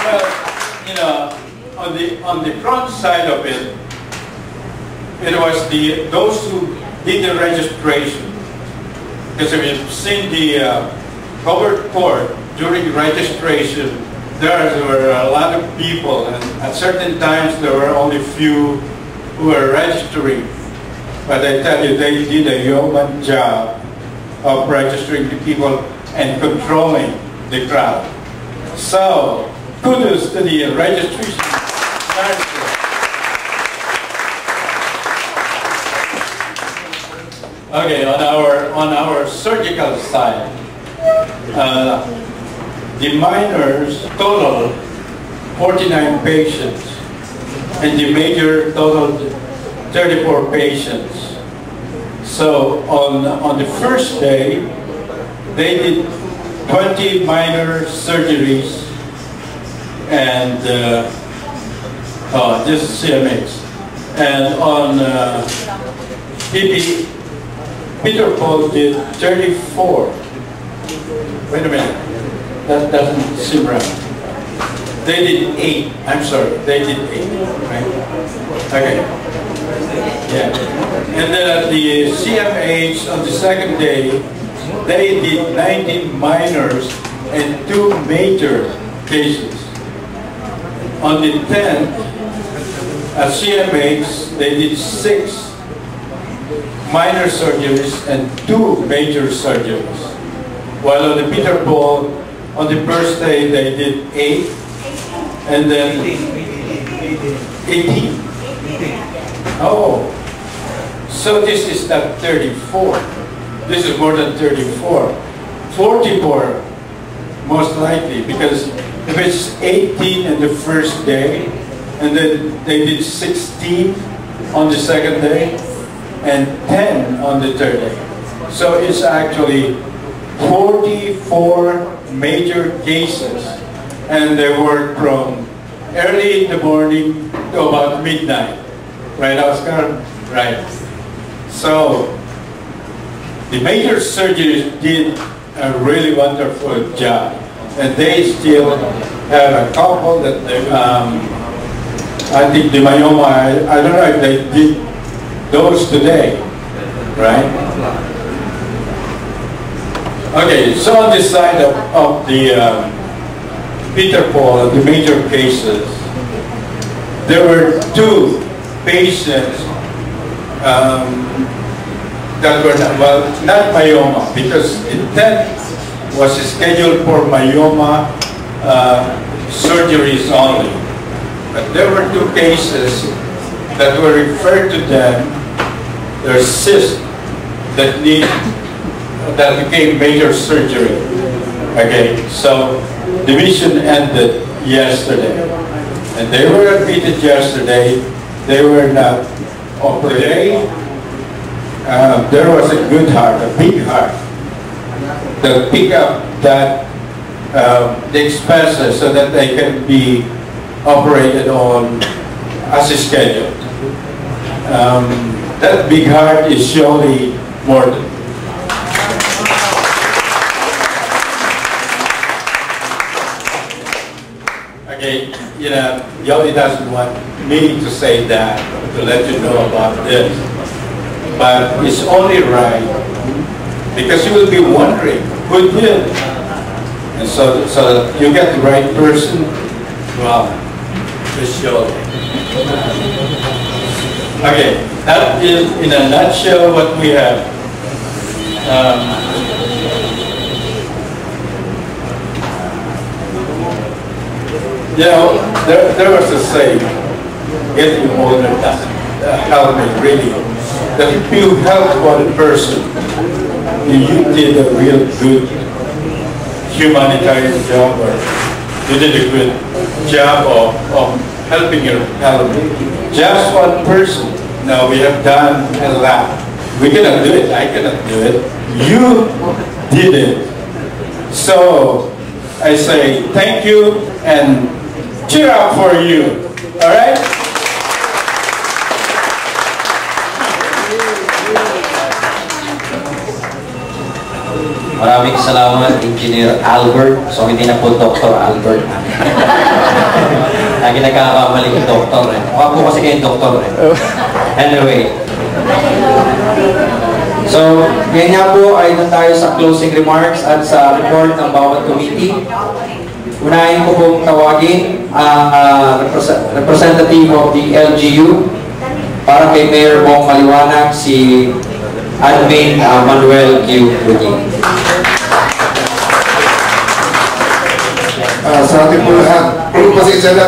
Well, you know, on the front side of it, it was those who did the registration. Because if you've seen the covered court during registration, there were a lot of people, and at certain times there were only few who were registering. But I tell you, they did a yeoman job of registering the people and controlling the crowd. So, kudos to the registration. Okay, on our surgical side, the minors total 49 patients, and the major totaled 34 patients. So on the first day, they did 20 minor surgeries, and this is CMH. And on Peter Paul did 34. Wait a minute, that doesn't seem right. They did 8. I'm sorry, they did 8. Right? Okay. Yeah. And then at the CMH on the second day, they did 19 minors and 2 major cases. On the 10th, at CMH, they did 6 minor surgeries and 2 major surgeries. While on the Peter Paul, on the first day, they did 8, and then 18. Oh, so this is not 34. This is more than 34. 44, most likely, because if it's 18 in the first day, and then they did 16 on the second day, and 10 on the third day. So it's actually 44 major cases, and they work from early in the morning to about midnight. Right, Oscar? Right. So the major surgeons did a really wonderful job, and they still have a couple that they, I think the myoma, I don't know if they did those today, right? Okay, so on this side of the Peter Paul, the major cases, there were 2 patients that were, well, not myoma, because intent was scheduled for myoma surgeries only. But there were 2 cases that were referred to them, their cysts that became major surgery. Okay, so the mission ended yesterday, and they were admitted yesterday. They were not operated. There was a good heart, a big heart, that pick up that the expenses so that they can be operated on as scheduled. That big heart is surely more than. Okay, you know, Yoli doesn't want me to say that, to let you know about this. But it's only right, because you will be wondering, who did? And so that you get the right person, well, it's Yoli. Okay, that is in a nutshell what we have. You know, there was a saying, getting older doesn't help me really. That if you help one person, you did a real good humanitarian job, or you did a good job of helping your family. Just one person. No, we have done a lot. We cannot do it. I cannot do it. You did it. So I say thank you and cheer up for you. All right? Maraming salamat, Engineer Albert. So, hindi na po Dr. Albert. Lagi nagkakamali yung doktor eh. Mukha po kasi kayong doktor eh. Anyway. So, ngayon nga po ay na tayo sa closing remarks at sa report ng bawat committee. Unahin ko pong tawagin ang representative of the LGU para kay Mayor Bong Maliwanag, si Admin Manuel Q. Buding. Sa ating po lahat, pasensya na.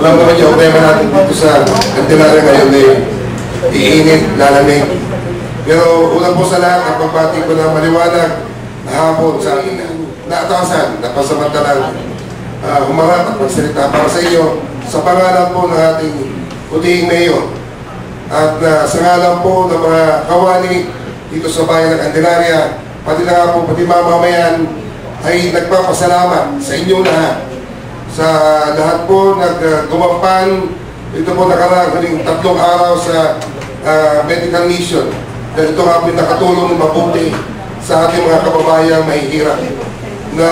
Alam naman yung tema natin dito sa Candelaria ngayon ay iinit, lalamig. Pero una po sa lahat, ang pagbati ko na maliwanag na hapon sa akin naatasan, napasamantalang humarap at magsalita para sa inyo sa pangalan po ng ating putihing mayor at sa ngalan po ng mga kawani dito sa bayan ng Candelaria, pati na nga po, pati mamamayan ay nagpapasalamat sa inyo lahat. Sa lahat po naggumampan ito po nakaraan huling 3 araw sa medical mission. Dahil ito nga po nakatulong mabuti sa ating mga kababayang mahihirap na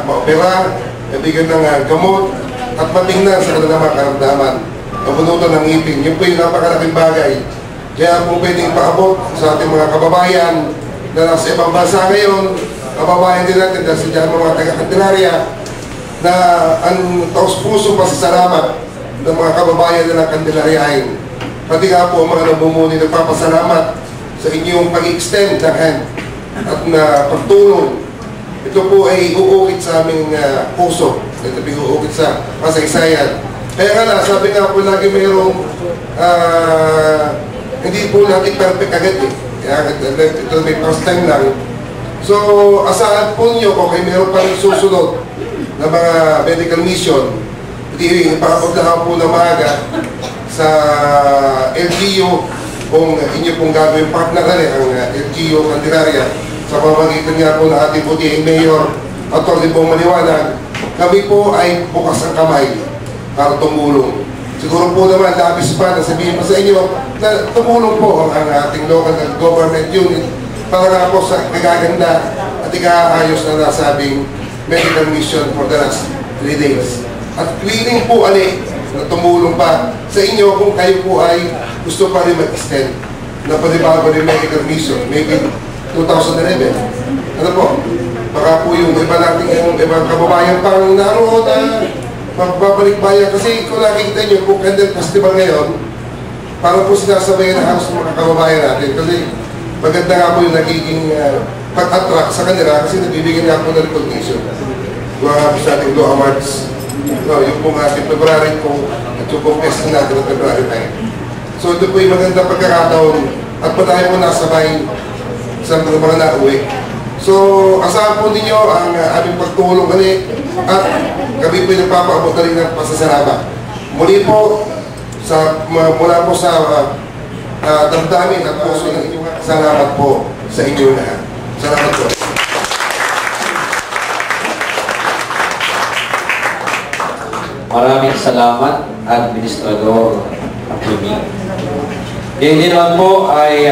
maopera, nabigyan ng gamot at matingnan sa kanilang mga karamdaman. Mabunutan ng ngipin. Yun po yung napakalaking bagay. Kaya po pwedeng paabot sa ating mga kababayan na nasa ibang bansa ngayon, kababayan din natin dahil sa dyan mga taga-Candelaria na ang taos-puso pasasalamat ng mga kababayan na ng Candelariahin. Pati nga po ang mga nabumuni nagpapasalamat sa inyong pag-extend ng hand at na pagtulong. Ito po ay uukit sa aming puso. Ito po uukit sa kasaysayan. Kaya nga na, sabi nga po lagi mayroong hindi po natin perfect agad eh. Kaya ito may first time lang. So, asahan po nyo kung kayo mayroon pang susunod na mga medical mission, hindi ipakapaglahan po na maaga sa LGU kung inyo pong gagawin partner na rin ang LGU Candelaria sa pamamagitan nga po ng ating putihing mayor at Bong Maliwanag. Kami po ay bukas ang kamay para tumulong. Siguro po naman, labis pa na sabihin pa sa inyo na tumulong po ang ating local government unit para nga po sa kagaganda at ikaayos na nasabing medical mission for the last 3 days. At willing po ali na tumulong pa sa inyo kung kayo po ay gusto pa rin mag-extend na panibago rin medical mission, maybe 2011. Ano po? Baka po yung iba natin yung ibang kababayan pang naroon na magbabalik bayan. Kasi kung nakikita nyo, kung Candle Festival ngayon, parang po sinasabayan na halos ng mga kababayan natin. Kasi maganda nga po yung nagiging pag-attract sa kanila kasi nabibigyan nga po ng recognition. Mga po sa ating Law Awards. No, yung pong ating February po at yung pong festa natin ng February 9. So ito po yung maganda pagkakataon at pa tayo po nasabay sa mga nauwi. So asahan po ninyo ang aming pagtulong kami at kami po yung nagpapaabot na rin ng pasasalamat. Muli po, mula po sa damdamin at puso ng inyong salamat po sa inyo lahat. Salamat po. Maraming salamat, Administrador Akumi. Ngayon din naman po ay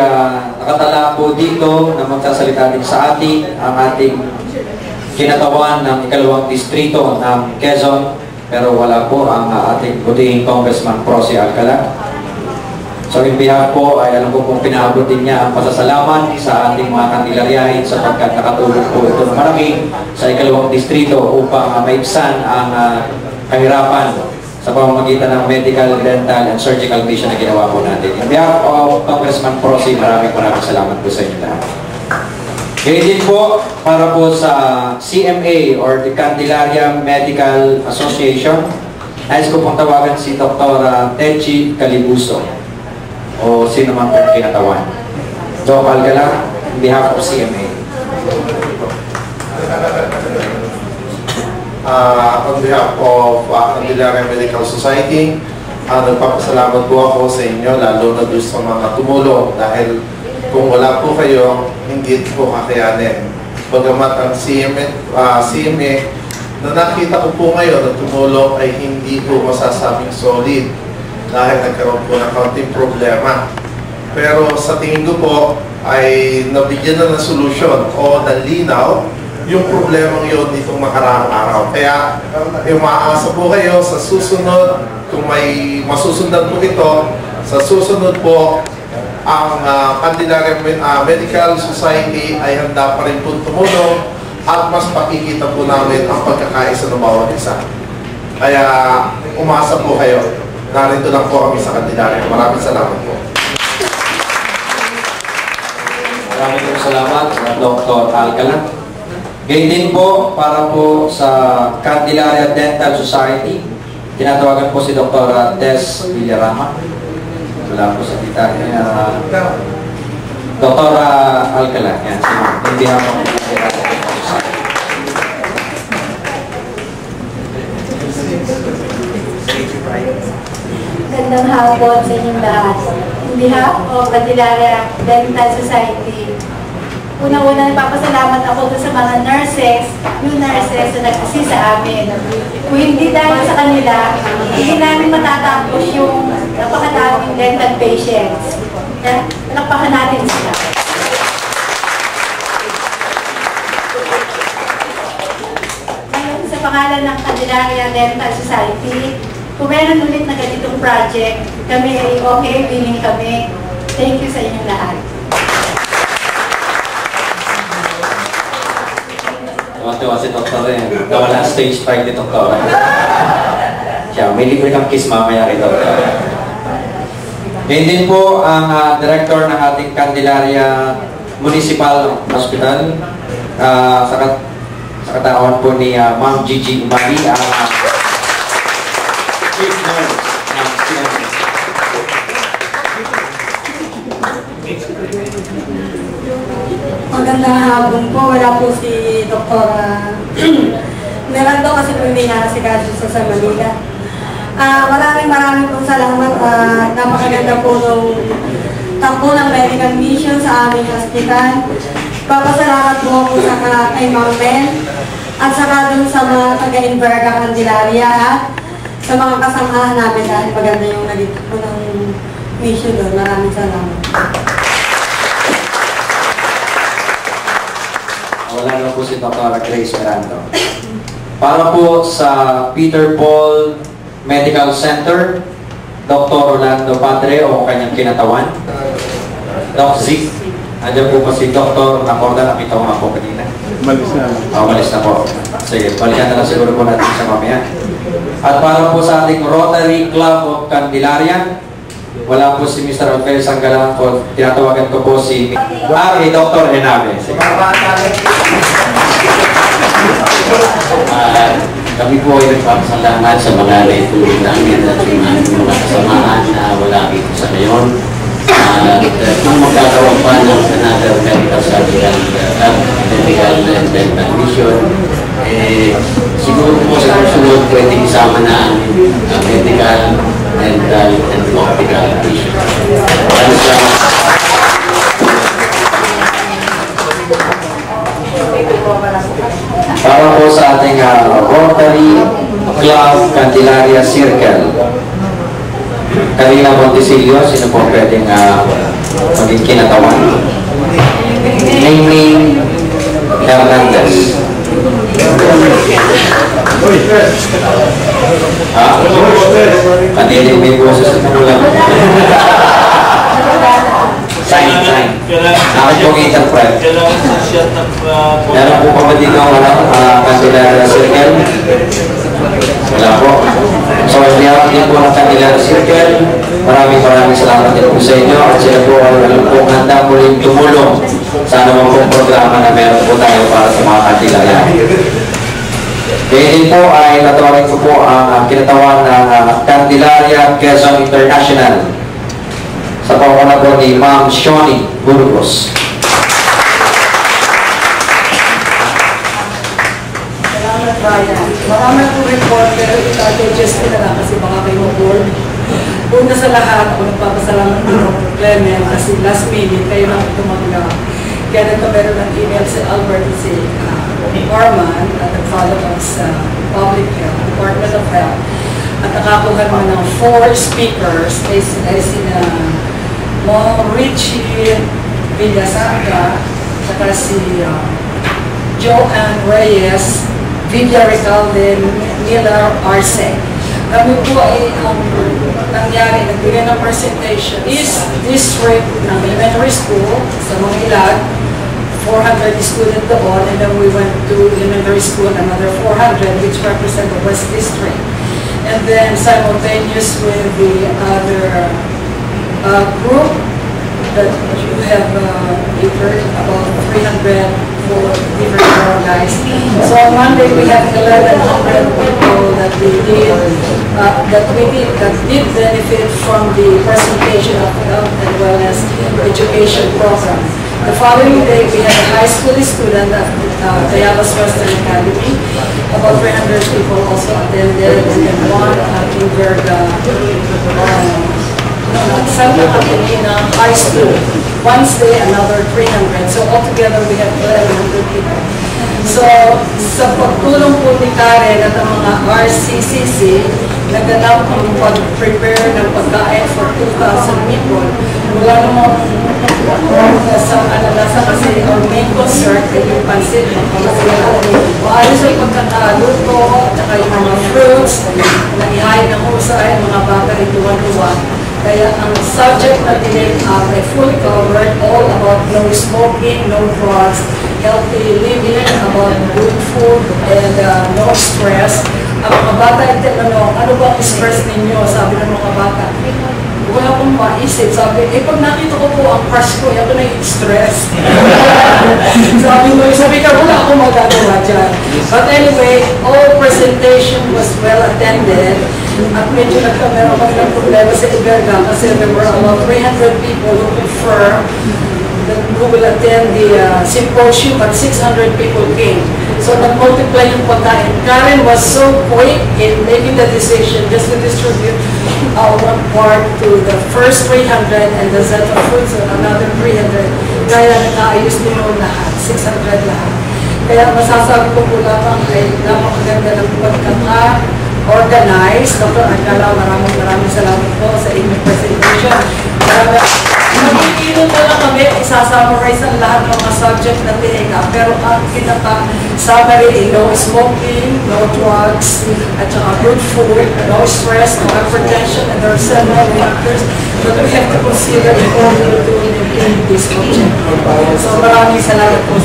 nakatala po dito na magsasalita din sa atin ang ating kinatawan ng ikalawang distrito ng Quezon, pero wala po ang ating putihing Congressman Prosi Alcala. So in behalf po ay alam ko pong pinaabot din niya ang pasasalamat sa ating mga Candelariahin sapagkat nakatulong po ito ng malaki sa ikalawang distrito upang maibsan ang kahirapan sa pamamagitan ng medical, dental, and surgical mission na ginawa po natin. In behalf of Congressman Prosi, maraming salamat po sa inyo lahat. Ngayon din po, para po sa CMA or the Candelaria Medical Association, nais ko pong tawagan si Dr. Techi Calibuso o sino man pong kinatawan. Doc Alcala, on behalf of CMA. On behalf of Candelaria Medical Society, nagpapasalamat po ako sa inyo, lalo na doon sa mga tumulong dahil kung wala po kayo, hindi po kakayanin. Bagamat ang CMA na nakita ko po ngayon na tumulong ay hindi po masasabing solid dahil nagkaroon po ng kaunting problema. Pero sa tingin ko po ay nabigyan na ng solusyon o ng linaw yung problemang yun nitong makaraang araw. Kaya umaasa po kayo sa susunod, kung may masusundan po ito, sa susunod po, ang Candelaria Medical Society ay handa pa rin po tumulong at mas pakikita po namin ang pagkakaisa ng bawat isa. Kaya umasa po kayo. Narito lang po kami sa Candelaria. Maraming salamat po. Maraming salamat, Dr. Alcala. Ganyan din po, para po sa Candelaria Dental Society, tinatawagan po si Dr. Tess Villarama. Wala po sa kita niya. Dr. Alcala, yan. Hindi ako Gandang hapon sa inyong lahat. On behalf of Candelaria Dental Society, unang-una nagpapasalamat ako sa mga nurses, new nurses na nag-assist sa amin. Kung hindi dahil sa kanila, hindi namin matatapos yung napakadaming dental patients. Palakpakan natin sila. Ngayon, sa pangalan ng Candelaria Dental Society, kung meron ulit na ganitong project, kami ay okay, willing kami. Thank you sa inyong lahat. Tuwa si Dr. rin. Nawala stage 5 ni Dr. Siya, may libre kang kiss mamaya kay Dr. Ngayon din po ang director ng ating Candelaria Municipal Hospital. Sa katawan po ni Ma'am Gigi Umali, ang chief nurse ng CMS. Magandang hapon po. Wala po si Dr. Meraldo kasi po hindi nakasigaso sa Manila. Maraming pong salamat. Napakaganda po nung takbo ng medical mission sa aming hospital. Papasalamat po ako sa kay Ma'am Mel at saka dun sa mga taga-Inverga Candelaria at sa mga kasamahan namin dahil maganda yung naging po ng mission doon. Maraming salamat. Wala lang po si Dr. Grace Miranda. Para po sa Peter Paul Medical Center, Dr. Orlando Padre o kanyang kinatawan. Doc Zeke. Andiyan po pa si Dr. Nacorda, nakita ko nga po kanina. Malis na. Malis na po. Sige, balikan na lang siguro po natin sa mamaya. At para po sa ating Rotary Club of Candelaria, wala po si Mr. Rafael Sanggalang po. Tinatawagan ko po si Dr. Enabe. Sige. Kami po ay nagpapasalamat sa mga naitulong namin at yung aming mga kasamahan na wala dito sa ngayon. Kung magkakaroon pa ng another medical surgical dental mission, siguro po sa susunod pwede isama na ang medical, dental, and optical mission. Maraming salamat. Para po sa ating Rotary Club Candelaria Circle. Kanina Montesilio, sino po pwedeng maging kinatawan? Ning Hernandez. Kanina may boses na lang. Sign. Ako pong interpret. Meron po pa ba dito ang Candelaria Circle? Wala po. So, lihat din po ng Candelaria Circle. Maraming salamat din po sa inyo. At sila po ay walang po handa po rin tumulong sa anumang pong programa na meron po tayo para sa mga Candelaria. Kaya din po ay natawarin ko po ang kinatawan ng Candelaria Quezon International sa panguna po ni Ma'am Shoni Burgos. Salamat, Ryan. Marami po report, pero ito-adjust ko na lang kasi baka kayo board. Una sa lahat, ako nagpapasalamat ko ng Clement kasi last minute kayo lang tumangga. Kaya nagkameron ng email si Albert si Orman at nag-follow up sa Public Health, Department of Health. At nakakuha naman ng 4 speakers ay sina Richie Villasaca, saka si Joanne Reyes, Villa Recalde, Miller Arce. Kami po ay nangyari, nagbigay ng presentation is district ng elementary school sa Mangilag, 400 students doon, and then we went to elementary school, another 400, which represent the West District. And then simultaneous with the other group that you have heard about 300 for different barangays. So on Monday we have 1,100 people that we did that did benefit from the presentation of health and wellness education program. The following day we had a high school student at Tayabas Western Academy. About 300 people also attended, and then one at Inverga. Santa Catalina High School. Wednesday, another 300. So altogether, we have 1,100 people. So, sa pagtulong po ni Karen at ang mga RCCC, naganap ang pag-prepare ng pagkain for 2,000 people. Wala namang nasa kasi our main concern ay yung pansit. Maalis ang pagkakaluto at saka yung mga fruits na ihain ng husay, mga bata rin tuwan-tuwan. Kaya ang subject na tinake up ay fully covered, all about no smoking, no drugs, healthy living, about good food, and no stress. Ang mga bata ay tinanong, ano ba ang stress ninyo? Sabi ng mga bata, wala akong maisip. Sabi, pag nakita ko po ang crush ko, ako na yung stress. sabi ka, wala akong magagawa dyan. But anyway, all presentation was well attended. At medyo meron kami ng problema sa Iberga kasi there were about 300 people who who will attend the symposium, but 600 people came. So nag-multiply yung pagkain. Karen was so quick in making the decision just to distribute one part to the first 300 and the set of foods on another 300. Kaya nakaayos din yung lahat, 600 lahat. Kaya masasabi ko po lamang ay napakaganda ng pagkaka-organize. Dr. Angela, maraming salamat po sa inyong presentation. Magiging na lang kami, isasummarize ang lahat ng mga subject na tinigap. Pero ang pinaka-summary ay no smoking, no drugs, at saka good food, no stress, no hypertension, and there are several factors that we have to consider in order to maintain this object. So maraming salamat po.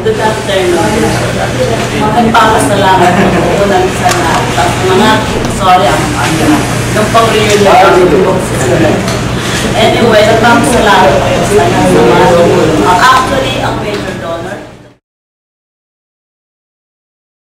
Good afternoon. Magpapasalamat po ng isa na nung pag-real na anyway, nagpapasalamat po sa mga actually, ang